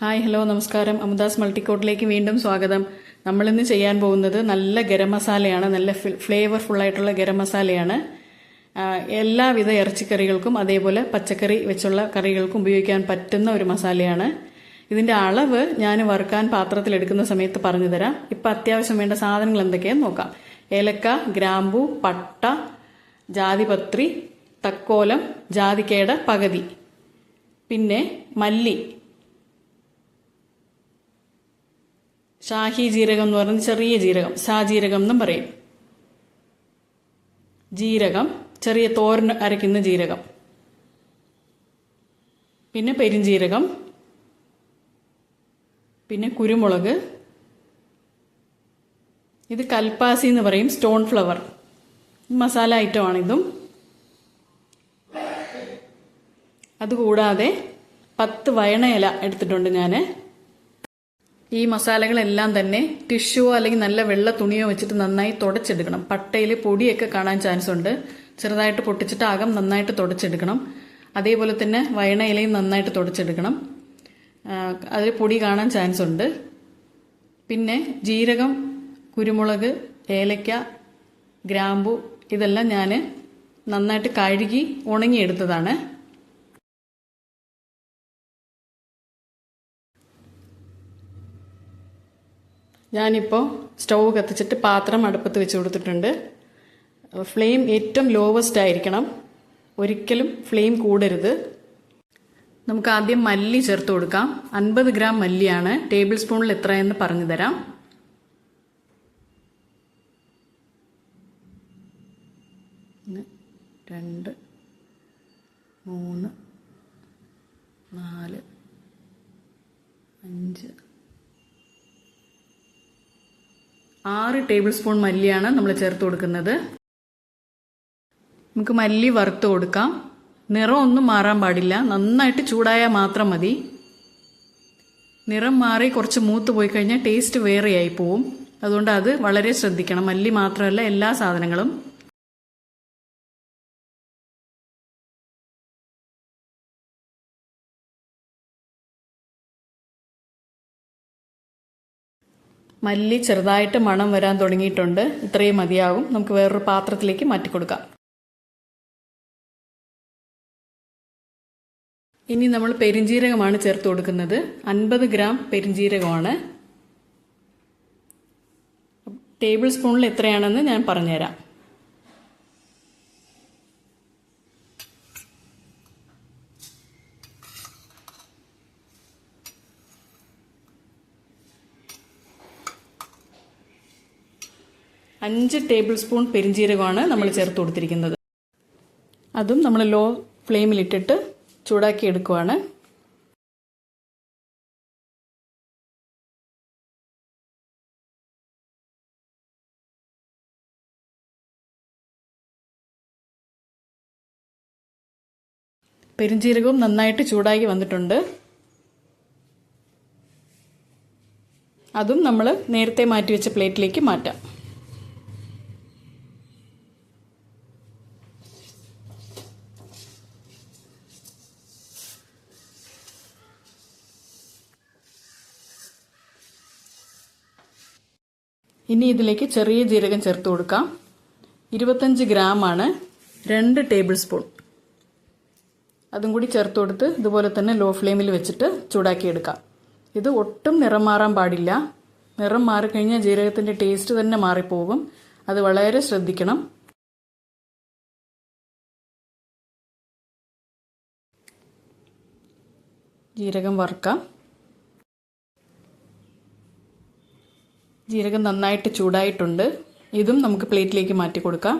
Hi hello നമസ്കാരം. അമുദാസ് മൾട്ടിക്കോട്ടിലേക്ക് വീണ്ടും സ്വാഗതം. നമ്മളിന്ന് ചെയ്യാൻ പോകുന്നത് നല്ല ഗരം മസാലയാണ്. നല്ല ഫ്ലേവർഫുൾ ആയിട്ടുള്ള ഗരം മസാലയാണ്. എല്ലാവിധ ഇറച്ചിക്കറികൾക്കും അതേപോലെ പച്ചക്കറി വെച്ചുള്ള കറികൾക്കും ഉപയോഗിക്കാൻ പറ്റുന്ന ഒരു മസാലയാണ്. ഇതിന്റെ അളവ് ഞാൻ വറുക്കാൻ പാത്രത്തിലെടുക്കുന്ന സമയത്ത് പറഞ്ഞു തരാം. ഇപ്പം അത്യാവശ്യം വേണ്ട സാധനങ്ങൾ എന്തൊക്കെയാണെന്ന് നോക്കാം. ഏലക്ക, ഗ്രാമ്പു, പട്ട, ജാതിപത്രി, തക്കോലം, ജാതിക്കയുടെ പകുതി, പിന്നെ മല്ലി, ഷാഹി ജീരകം എന്ന് പറയുന്നത് ചെറിയ ജീരകം, സാജീരകം എന്നും പറയും. ജീരകം, ചെറിയ തോരൻ അരയ്ക്കുന്ന ജീരകം, പിന്നെ പെരിഞ്ജീരകം, പിന്നെ കുരുമുളക്. ഇത് കൽപ്പാസി എന്ന് പറയും, സ്റ്റോൺ ഫ്ലവർ മസാല ഐറ്റമാണ് ഇതും. അതുകൂടാതെ 10 വയണയില എടുത്തിട്ടുണ്ട് ഞാൻ. ഈ മസാലകളെല്ലാം തന്നെ ടിഷ്യൂവോ അല്ലെങ്കിൽ നല്ല വെള്ള തുണിയോ വെച്ചിട്ട് നന്നായി തുടച്ചെടുക്കണം. പട്ടയിൽ പൊടിയൊക്കെ കാണാൻ ചാൻസ് ഉണ്ട്. ചെറുതായിട്ട് പൊട്ടിച്ചിട്ട് അകം നന്നായിട്ട് തുടച്ചെടുക്കണം. അതേപോലെ തന്നെ വയണയിലയും നന്നായിട്ട് തുടച്ചെടുക്കണം. അതിൽ പൊടി കാണാൻ ചാൻസ് ഉണ്ട്. പിന്നെ ജീരകം, കുരുമുളക്, ഏലക്ക, ഗ്രാമ്പു ഇതെല്ലാം ഞാൻ നന്നായിട്ട് കഴുകി ഉണങ്ങിയെടുത്തതാണ്. ഞാനിപ്പോൾ സ്റ്റൗ കത്തിച്ചിട്ട് പാത്രം അടുപ്പത്ത് വെച്ച് കൊടുത്തിട്ടുണ്ട്. ഫ്ലെയിം ഏറ്റവും ലോവസ്റ്റ് ആയിരിക്കണം, ഒരിക്കലും ഫ്ലെയിം കൂടരുത്. നമുക്ക് ആദ്യം മല്ലി ചേർത്ത് കൊടുക്കാം. 50 ഗ്രാം മല്ലിയാണ്. ടേബിൾ സ്പൂണിൽ എത്രയെന്ന് പറഞ്ഞു തരാം. രണ്ട്, 3, 4, 5, 6 ടേബിൾ സ്പൂൺ മല്ലിയാണ് നമ്മൾ ചേർത്ത് കൊടുക്കുന്നത്. നമുക്ക് മല്ലി വറുത്ത് കൊടുക്കാം. നിറം ഒന്നും മാറാൻ പാടില്ല, നന്നായിട്ട് ചൂടായാൽ മാത്രം മതി. നിറം മാറി കുറച്ച് മൂത്ത് പോയി കഴിഞ്ഞാൽ ടേസ്റ്റ് വേറെയായി പോവും. അതുകൊണ്ട് അത് വളരെ ശ്രദ്ധിക്കണം. മല്ലി മാത്രമല്ല, എല്ലാ സാധനങ്ങളും. മല്ലി ചെറുതായിട്ട് മണം വരാൻ തുടങ്ങിയിട്ടുണ്ട്. ഇത്രയും മതിയാകും. നമുക്ക് വേറൊരു പാത്രത്തിലേക്ക് മാറ്റി കൊടുക്കാം. ഇനി നമ്മൾ പെരിഞ്ജീരകമാണ് ചേർത്ത് കൊടുക്കുന്നത്. 50 ഗ്രാം പെരിഞ്ജീരകമാണ്. ടേബിൾ സ്പൂണിൽ എത്രയാണെന്ന് ഞാൻ പറഞ്ഞുതരാം. അഞ്ച് ടേബിൾ സ്പൂൺ പെരിഞ്ജീരകമാണ് നമ്മൾ ചേർത്ത് കൊടുത്തിരിക്കുന്നത്. അതും നമ്മൾ ലോ ഫ്ലെയിമിലിട്ടിട്ട് ചൂടാക്കി എടുക്കുവാണ്. പെരിഞ്ജീരകവും നന്നായിട്ട് ചൂടാക്കി വന്നിട്ടുണ്ട്. അതും നമ്മൾ നേരത്തെ മാറ്റി വെച്ച പ്ലേറ്റിലേക്ക് മാറ്റാം. ഇനി ഇതിലേക്ക് ചെറിയ ജീരകം ചേർത്ത് കൊടുക്കാം. 25 ഗ്രാമാണ്, 2 ടേബിൾ സ്പൂൺ. അതും കൂടി ചേർത്ത് കൊടുത്ത് ഇതുപോലെ തന്നെ ലോ ഫ്ലെയിമിൽ വെച്ചിട്ട് ചൂടാക്കിയെടുക്കാം. ഇത് ഒട്ടും നിറം മാറാൻ പാടില്ല. നിറം മാറിക്കഴിഞ്ഞാൽ ജീരകത്തിൻ്റെ ടേസ്റ്റ് തന്നെ മാറിപ്പോകും. അത് വളരെ ശ്രദ്ധിക്കണം. ജീരകം വറുക്കാം. ജീരകം നന്നായിട്ട് ചൂടായിട്ടുണ്ട്. ഇതും നമുക്ക് പ്ലേറ്റിലേക്ക് മാറ്റി കൊടുക്കാം.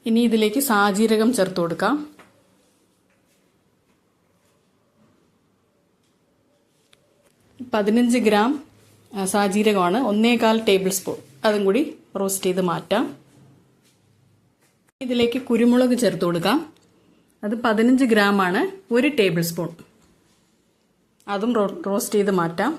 ഇനി ഇതിലേക്ക് സാജീരകം ചേർത്ത് കൊടുക്കാം. 15 ഗ്രാം സാജീരകമാണ്, 1.25 ടേബിൾ സ്പൂൺ. അതും കൂടി റോസ്റ്റ് ചെയ്ത് മാറ്റാം. ഇതിലേക്ക് കുരുമുളക് ചേർത്ത് കൊടുക്കാം. അത് 15 ഗ്രാമാണ്, 1 ടേബിൾ സ്പൂൺ. അതും റോസ്റ്റ് ചെയ്ത് മാറ്റാം.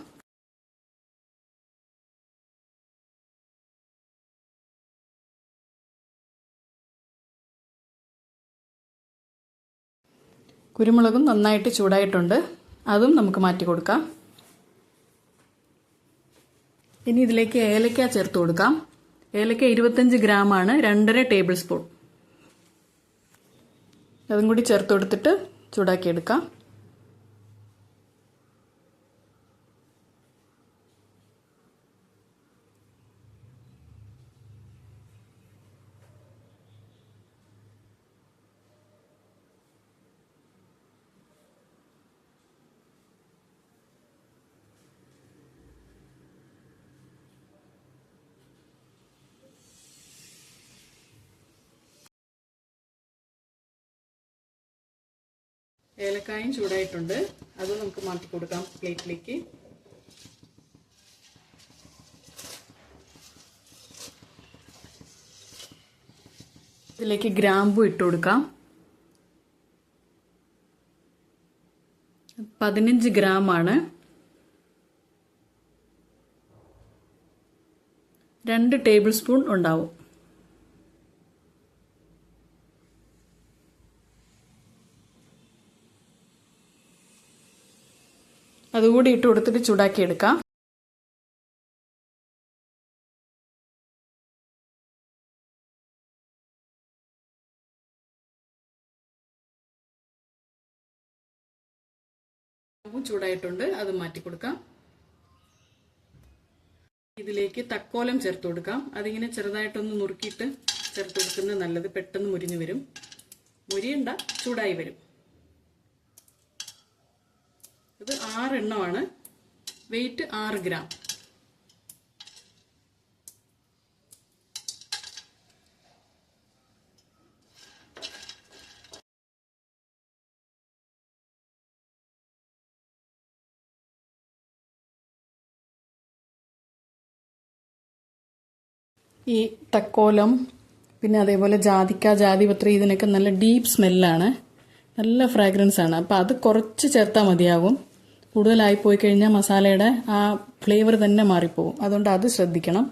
കുരുമുളകും നന്നായിട്ട് ചൂടായിട്ടുണ്ട്, അതും നമുക്ക് മാറ്റി കൊടുക്കാം. ഇനി ഇതിലേക്ക് ഏലക്ക ചേർത്ത് കൊടുക്കാം. ഏലക്ക 25 ഗ്രാമാണ്, 2.5 ടേബിൾ സ്പൂൺ. അതും കൂടി ചേർത്ത് കൊടുത്തിട്ട് ചൂടാക്കിയെടുക്കാം. ഏലക്കായും ചൂടായിട്ടുണ്ട്, അത് നമുക്ക് മാറ്റി കൊടുക്കാം പ്ലേറ്റിലേക്ക്. ഇതിലേക്ക് ഗ്രാമ്പു ഇട്ട് കൊടുക്കാം. 15 ഗ്രാമാണ്. 2 ടേബിൾ സ്പൂൺ ഉണ്ടാവും. അതുകൂടി ഇട്ട് കൊടുത്തിട്ട് ചൂടാക്കിയെടുക്കാം. ചൂടായിട്ടുണ്ട്, അത് മാറ്റി കൊടുക്കാം. ഇതിലേക്ക് തക്കോലം ചേർത്ത് കൊടുക്കാം. അതിങ്ങനെ ചെറുതായിട്ടൊന്ന് നുറുക്കിയിട്ട് ചേർത്ത് കൊടുക്കുന്നത് നല്ലത്, പെട്ടെന്ന് മുരിഞ്ഞു വരും. മുരിയണ്ട, ചൂടായി വരും. ഇത് 6 എണ്ണമാണ്, വെയിറ്റ് 6 ഗ്രാം. ഈ തക്കോലം പിന്നെ അതേപോലെ ജാതിക്ക, ജാതിപത്രി, ഇതിനൊക്കെ നല്ല ഡീപ്പ് സ്മെല്ലാണ്, നല്ല ഫ്രാഗ്രൻസ് ആണ്. അപ്പം അത് കുറച്ച് ചേർത്താൽ മതിയാകും. കൂടുതലായി പോയി കഴിഞ്ഞാൽ മസാലയുടെ ആ ഫ്ലേവർ തന്നെ മാറിപ്പോകും. അതുകൊണ്ട് അത് ശ്രദ്ധിക്കണം.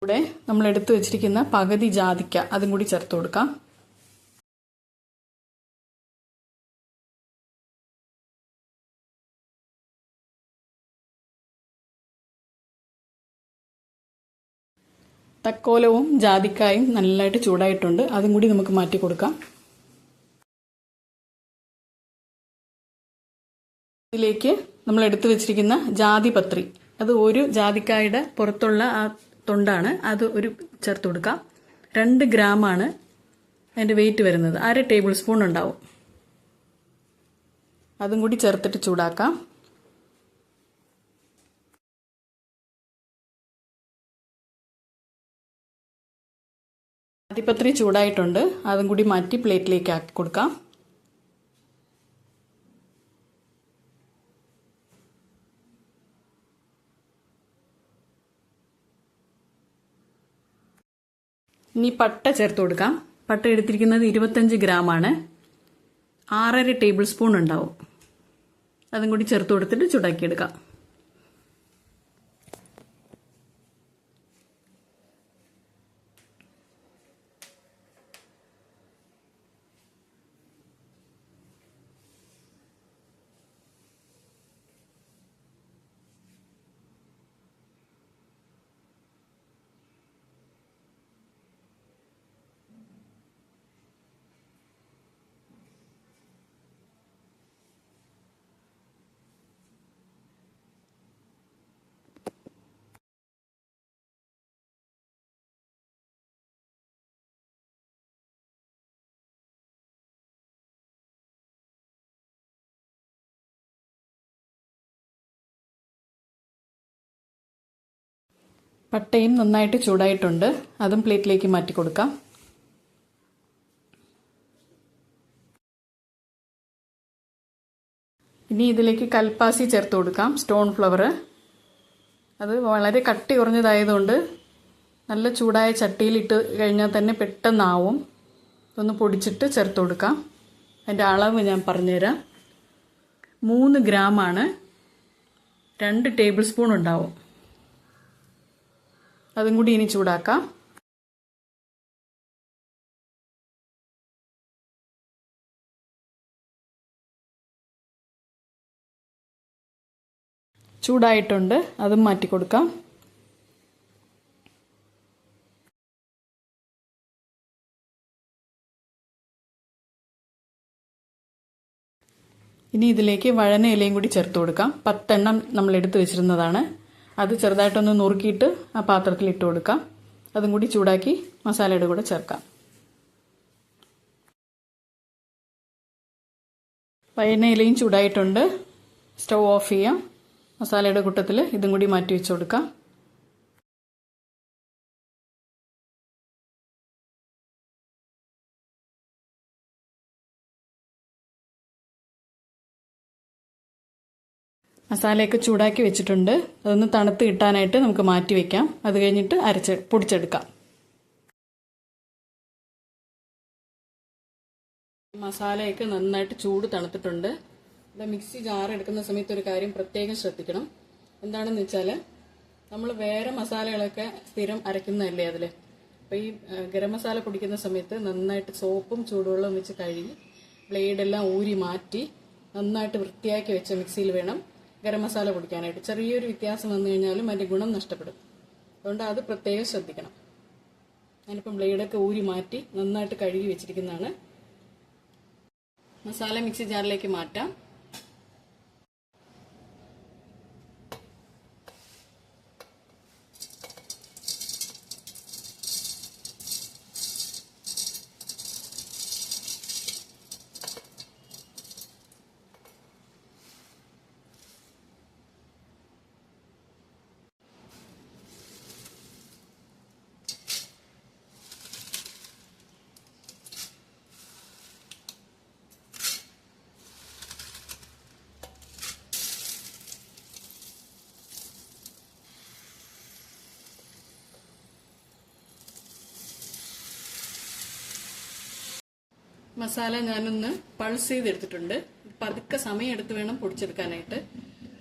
കൂടെ നമ്മൾ എടുത്തു വെച്ചിരിക്കുന്ന പകുതി ജാതിക്ക അതും കൂടി ചേർത്ത് കൊടുക്കാം. തക്കോലവും ജാതിക്കായും നല്ലതായിട്ട് ചൂടായിട്ടുണ്ട്, അതും കൂടി നമുക്ക് മാറ്റി കൊടുക്കാം. ഇതിലേക്ക് നമ്മൾ എടുത്തു വെച്ചിരിക്കുന്ന ജാതിപത്രി, അത് ഒരു ജാതിക്കായുടെ പുറത്തുള്ള ആ തൊണ്ടാണ്, അത് ഒരു ചേർത്ത് കൊടുക്കാം. 2 ഗ്രാമാണ് അതിൻ്റെ വെയിറ്റ് വരുന്നത്, 1/2 ടേബിൾ സ്പൂൺ ഉണ്ടാവും. അതും കൂടി ചേർത്തിട്ട് ചൂടാക്കാം. ജാതിപത്രി ചൂടായിട്ടുണ്ട്, അതും കൂടി മാറ്റി പ്ലേറ്റിലേക്ക് ആക്കി കൊടുക്കാം. ഇനി പട്ട ചേർത്ത് കൊടുക്കാം. പട്ട എടുത്തിരിക്കുന്നത് 25 ഗ്രാമാണ്, 6.5 ടേബിൾ സ്പൂൺ ഉണ്ടാവും. അതും കൂടി ചേർത്ത് കൊടുത്തിട്ട് ചൂടാക്കിയെടുക്കാം. പട്ടയും നന്നായിട്ട് ചൂടായിട്ടുണ്ട്, അതും പ്ലേറ്റിലേക്ക് മാറ്റി കൊടുക്കാം. ഇനി ഇതിലേക്ക് കൽപ്പാസി ചേർത്ത് കൊടുക്കാം, സ്റ്റോൺ ഫ്ലവർ. അത് വളരെ കട്ടി കുറഞ്ഞതായതുകൊണ്ട് നല്ല ചൂടായ ചട്ടിയിലിട്ട് കഴിഞ്ഞാൽ തന്നെ പെട്ടെന്നാവും. ഇതൊന്ന് പൊടിച്ചിട്ട് ചേർത്ത് കൊടുക്കാം. അതിൻ്റെ അളവ് ഞാൻ പറഞ്ഞുതരാം. 3 ഗ്രാമാണ്, 2 ടേബിൾ സ്പൂൺ ഉണ്ടാവും. അതും കൂടി ഇനി ചൂടാക്കാം. ചൂടായിട്ടുണ്ട്, അതും മാറ്റി കൊടുക്കാം. ഇനി ഇതിലേക്ക് വഴന ഇലയും കൂടി ചേർത്ത് കൊടുക്കാം. 10 എണ്ണം നമ്മൾ എടുത്തു വെച്ചിരുന്നതാണ്. അത് ചെറുതായിട്ടൊന്ന് നുറുക്കിയിട്ട് ആ പാത്രത്തിൽ ഇട്ട് കൊടുക്കാം. അതും കൂടി ചൂടാക്കി മസാലയുടെ കൂടെ ചേർക്കാം. വഴന ഇലയും ചൂടായിട്ടുണ്ട്. സ്റ്റൗ ഓഫ് ചെയ്യാം. മസാലയുടെ കൂട്ടത്തിൽ ഇതും കൂടി മാറ്റി വെച്ച് കൊടുക്കാം. മസാലയൊക്കെ ചൂടാക്കി വെച്ചിട്ടുണ്ട്. അതൊന്ന് തണുത്ത് കിട്ടാനായിട്ട് നമുക്ക് മാറ്റി വയ്ക്കാം. അത് കഴിഞ്ഞിട്ട് പൊടിച്ചെടുക്കാം. മസാലയൊക്കെ നന്നായിട്ട് ചൂട് തണുത്തിട്ടുണ്ട്. ഇത് മിക്സി ജാർ എടുക്കുന്ന സമയത്ത് ഒരു കാര്യം പ്രത്യേകം ശ്രദ്ധിക്കണം. എന്താണെന്ന് വെച്ചാൽ നമ്മൾ വേറെ മസാലകളൊക്കെ സ്ഥിരം അരയ്ക്കുന്നതല്ലേ അതിൽ. അപ്പോൾ ഈ ഗരം മസാല പൊടിക്കുന്ന സമയത്ത് നന്നായിട്ട് സോപ്പും ചൂടുവെള്ളവും വെച്ച് കഴുകി ബ്ലേഡെല്ലാം ഊരി മാറ്റി നന്നായിട്ട് വൃത്തിയാക്കി വെച്ച മിക്സിയിൽ വേണം ഗരം മസാല പൊടിക്കാനായിട്ട്. ചെറിയൊരു വ്യത്യാസം വന്നു കഴിഞ്ഞാലും അതിൻ്റെ ഗുണം നഷ്ടപ്പെടും. അതുകൊണ്ട് അത് പ്രത്യേകം ശ്രദ്ധിക്കണം. ഞാനിപ്പം ബ്ലേഡൊക്കെ ഊരി മാറ്റി നന്നായിട്ട് കഴുകി വെച്ചിരിക്കുന്നതാണ്. മസാല മിക്സി ജാറിലേക്ക് മാറ്റാം. മസാല ഞാനൊന്ന് പൾസ് ചെയ്തെടുത്തിട്ടുണ്ട്. പതുക്കെ സമയം എടുത്ത് വേണം പൊടിച്ചെടുക്കാനായിട്ട്.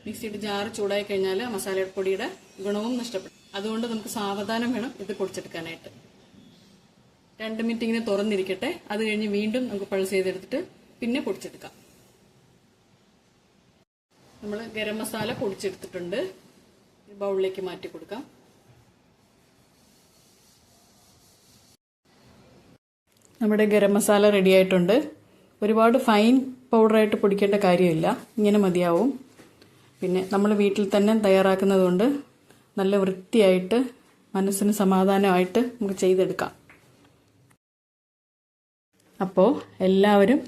മിക്സിയുടെ ജാറ് ചൂടായി കഴിഞ്ഞാൽ മസാലയുടെ പൊടിയുടെ ഗുണവും നഷ്ടപ്പെടും. അതുകൊണ്ട് നമുക്ക് സാവധാനം വേണം ഇത് പൊടിച്ചെടുക്കാനായിട്ട്. 2 മിനിറ്റ് ഇങ്ങനെ തുറന്നിരിക്കട്ടെ. അത് കഴിഞ്ഞ് വീണ്ടും നമുക്ക് പൾസ് ചെയ്തെടുത്തിട്ട് പിന്നെ പൊടിച്ചെടുക്കാം. നമ്മൾ ഗരം മസാല പൊടിച്ചെടുത്തിട്ടുണ്ട്. ബൗളിലേക്ക് മാറ്റി കൊടുക്കാം. നമ്മുടെ ഗരം മസാല റെഡി ആയിട്ടുണ്ട്. ഒരുപാട് ഫൈൻ പൗഡറായിട്ട് പൊടിക്കേണ്ട കാര്യമില്ല, ഇങ്ങനെ മതിയാവും. പിന്നെ നമ്മൾ വീട്ടിൽ തന്നെ തയ്യാറാക്കുന്നത് കൊണ്ട് നല്ല വൃത്തിയായിട്ട് മനസ്സിന് സമാധാനമായിട്ട് നമുക്ക് ചെയ്തെടുക്കാം. അപ്പോൾ എല്ലാവരും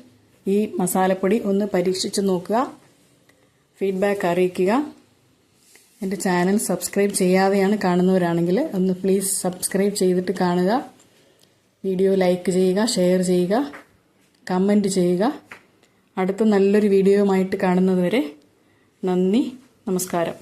ഈ മസാലപ്പൊടി ഒന്ന് പരീക്ഷിച്ച് നോക്കുക, ഫീഡ്ബാക്ക് അറിയിക്കുക. എൻ്റെ ചാനൽ സബ്സ്ക്രൈബ് ചെയ്യാതെയാണ് കാണുന്നവരാണെങ്കിൽ ഒന്ന് പ്ലീസ് സബ്സ്ക്രൈബ് ചെയ്തിട്ട് കാണുക. വീഡിയോ ലൈക്ക് ചെയ്യുക, ഷെയർ ചെയ്യുക, കമൻറ്റ് ചെയ്യുക. അടുത്ത നല്ലൊരു വീഡിയോയുമായിട്ട് കാണുന്നതുവരെ നന്ദി, നമസ്കാരം.